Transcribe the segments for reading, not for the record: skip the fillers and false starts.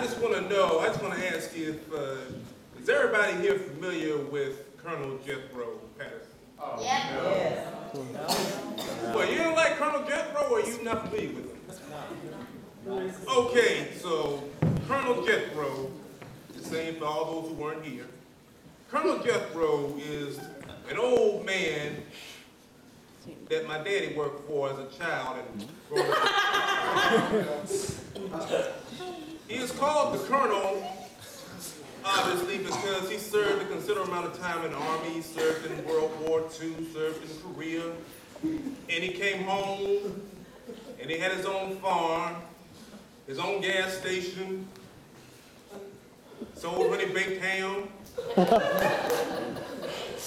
just want to ask you if, is everybody here familiar with Colonel Jethro Patterson? Oh, yeah. No. Yes. Well, you don't like Colonel Jethro, or you not familiar with him? Okay, so Colonel Jethro, the same for all those who weren't here. Colonel Jethro is an old man that my daddy worked for as a child and growing up. He is called the Colonel, obviously, because he served a considerable amount of time in the Army. He served in World War II, served in Korea, and he came home and he had his own farm, his own gas station, sold honey baked ham.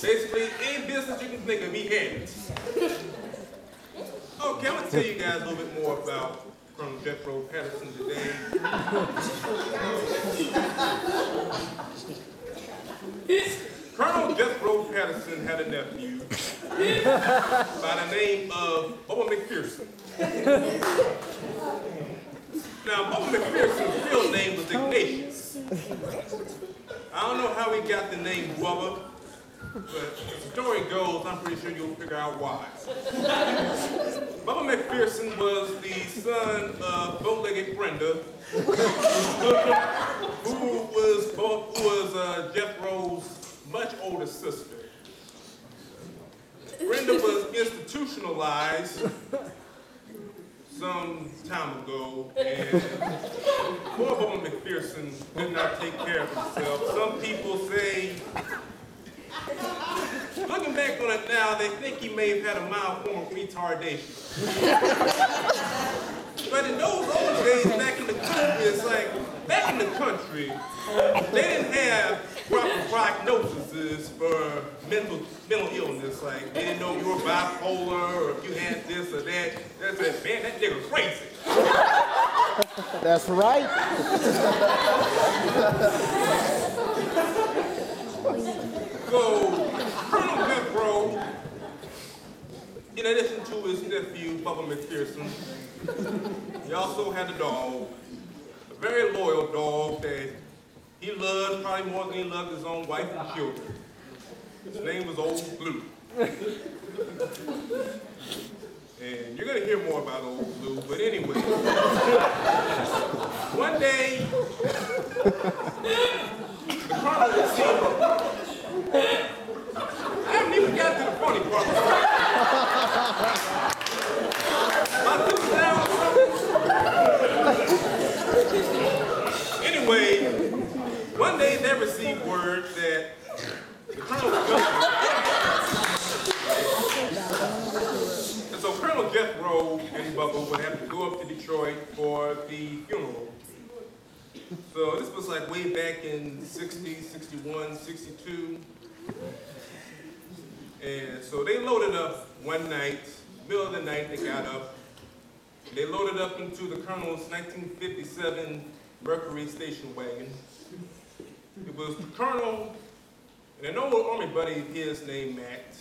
Basically, any business you can think of, he had it. Okay, I'm going to tell you guys a little bit more about Colonel Jethro Patterson today. Colonel Jethro Patterson had a nephew by the name of Bubba McPherson. Now, Bubba McPherson's real name was Ignatius. I don't know how he got the name Bubba, but the story goes, I'm pretty sure you'll figure out why. Bubba McPherson was the son of bow-legged Brenda, who was Jethro's much older sister. Brenda was institutionalized some time ago, and poor Bubba McPherson did not take care of himself. Some people say, looking back on it now, they think he may have had a mild form of retardation. But in those old days, back in the country, it's like, back in the country, they didn't have proper prognoses for mental illness. Like, they didn't know if you were bipolar or if you had this or that. They said, man, that nigga crazy. That's right. So, Colonel Jethro, in addition to his nephew, Bubba McPherson, he also had a dog, a very loyal dog that he loved probably more than he loved his own wife and children. His name was Old Blue. And you're going to hear more about Old Blue, but anyway. One day, the Colonel was seen. I haven't even got to the funny part. My sister down or something. Anyway, one day they received word that the Colonel was going. And so Colonel Jethro and Bubba would have to go up to Detroit for the funeral. So this was like way back in 60, 61, 62. And so they loaded up one night, middle of the night they got up. They loaded up into the Colonel's 1957 Mercury station wagon. It was the Colonel and an old Army buddy of his named Matt,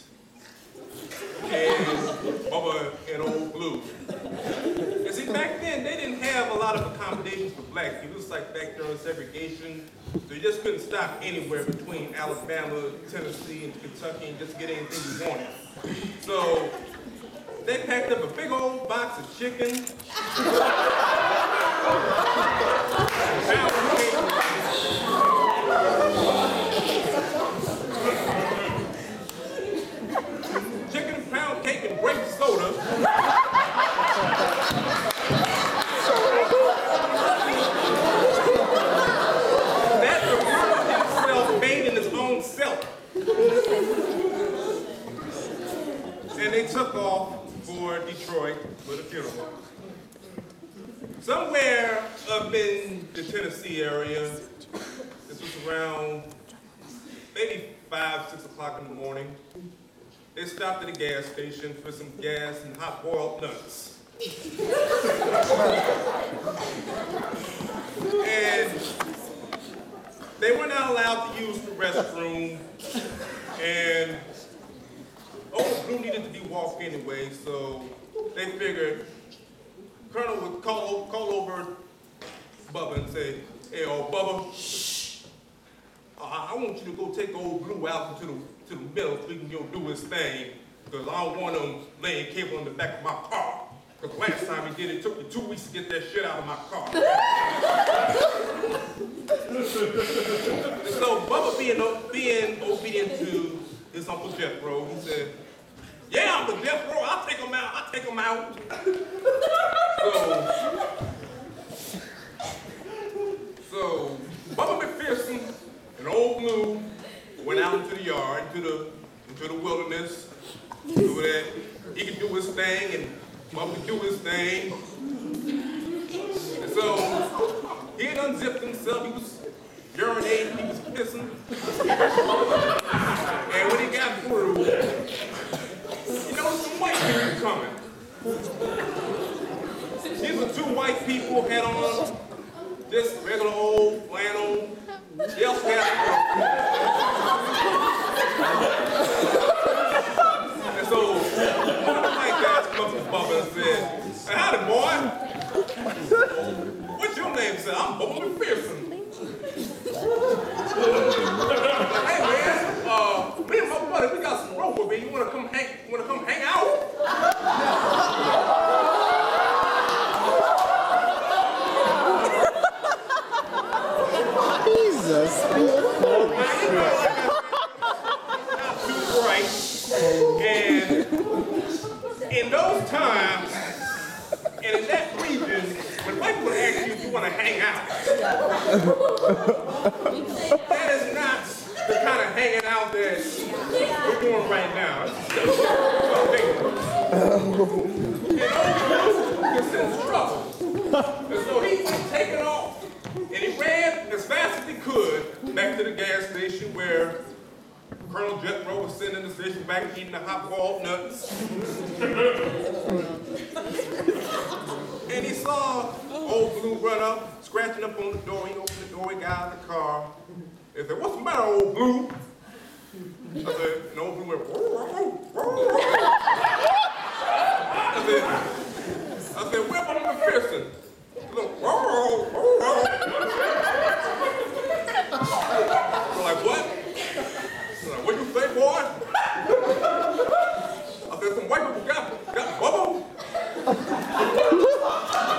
and Bubba and Old Blue. And see, back then, they didn't have a lot of accommodations for black people. It was like back during segregation, so you just couldn't stop anywhere between Alabama, Tennessee, and Kentucky and just get anything you wanted. So they packed up a big old box of chicken, pound cake and grape soda. That the Colonel himself made in his own self. And they took off for Detroit for the funeral. Somewhere up in the Tennessee area, this was around maybe 5, 6 o'clock in the morning. They stopped at a gas station for some gas and hot-boiled nuts. And they were not allowed to use the restroom, and Old Blue needed to be walked anyway, so they figured Colonel would call over Bubba and say, Hey, old Bubba, I want you to go take old Blue out to the middle so he can go do his thing. Because I don't want him laying cable in the back of my car. Because last time he did it, took me 2 weeks to get that shit out of my car. And so Bubba being obedient to his Uncle Jethro, he said, yeah, Uncle Jethro, I'll take him out, So Bubba McPherson and old Blue went out into the yard, into the wilderness, so that he could do his thing and Bubba could do his thing. And so he had unzipped himself, he was urinating, he was pissing. And when he got through, you know, some white people coming. These were 2 white people had on just regular old flannel. They also had and so one of the white guys come up to Bubba and said, hey, howdy, boy. What's your name? Said, I'm Bubba McPherson. Hey man, me and my buddy, we got some rope over here. You wanna come hang out? Jesus. Not too bright. And in those times, and in that region, when white people ask you if you want to hang out, that is not the kind of hanging out that we're doing right now. And old Blue in trouble. And so he was taking off. And he ran as fast as he could back to the gas station where Colonel Jethro was sitting in the station back eating the hot boiled nuts. And he saw old Blue run up, scratching up on the door. He opened the door, he got out of the car. He said, what's the matter, old Blue? I said, and old Blue went, I said, where Bubba McPherson? I'm like, what? I'm like, what you say, boy? I said, some white people got Bubba.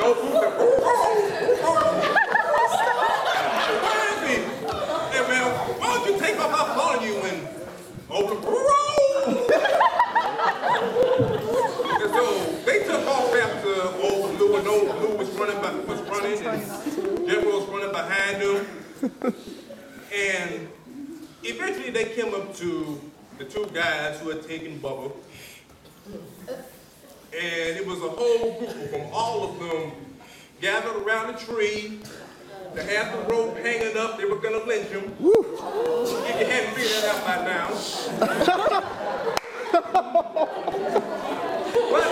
No food said, where is he? Hey, man, why don't you take off my phone you and open And so they took off after old Blue, and old Blue was running, and Jethro was running behind him. And eventually they came up to the 2 guys who had taken Bubba. And it was a whole group from all of them gathered around the tree. They had the rope hanging up, they were gonna lynch him. If you hadn't figured that out by now. But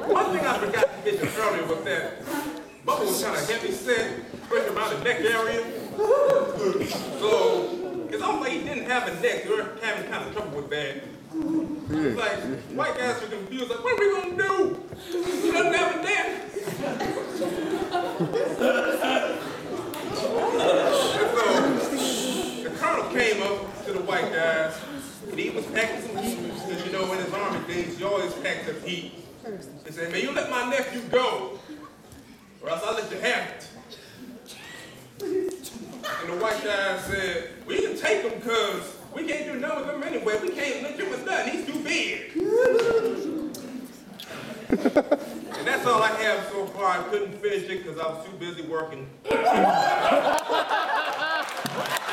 one thing I forgot to mention earlier was that Bubba was kind of heavy set, especially around the neck area. So it's almost like he didn't have a neck. They were having kind of trouble with that. It's like white guys were confused, like, what are we gonna do? He doesn't have a neck. And so the colonel came up to the white guys, and he was packing some heat, because you know in his army days, he always packed some heat. He said, man, you let my nephew go, or else I'll let you have it. And the white guy said, we can take him because we can't do nothing with him anyway. We can't lynch him with nothing. He's too big. And that's all I have so far. I couldn't finish it because I was too busy working.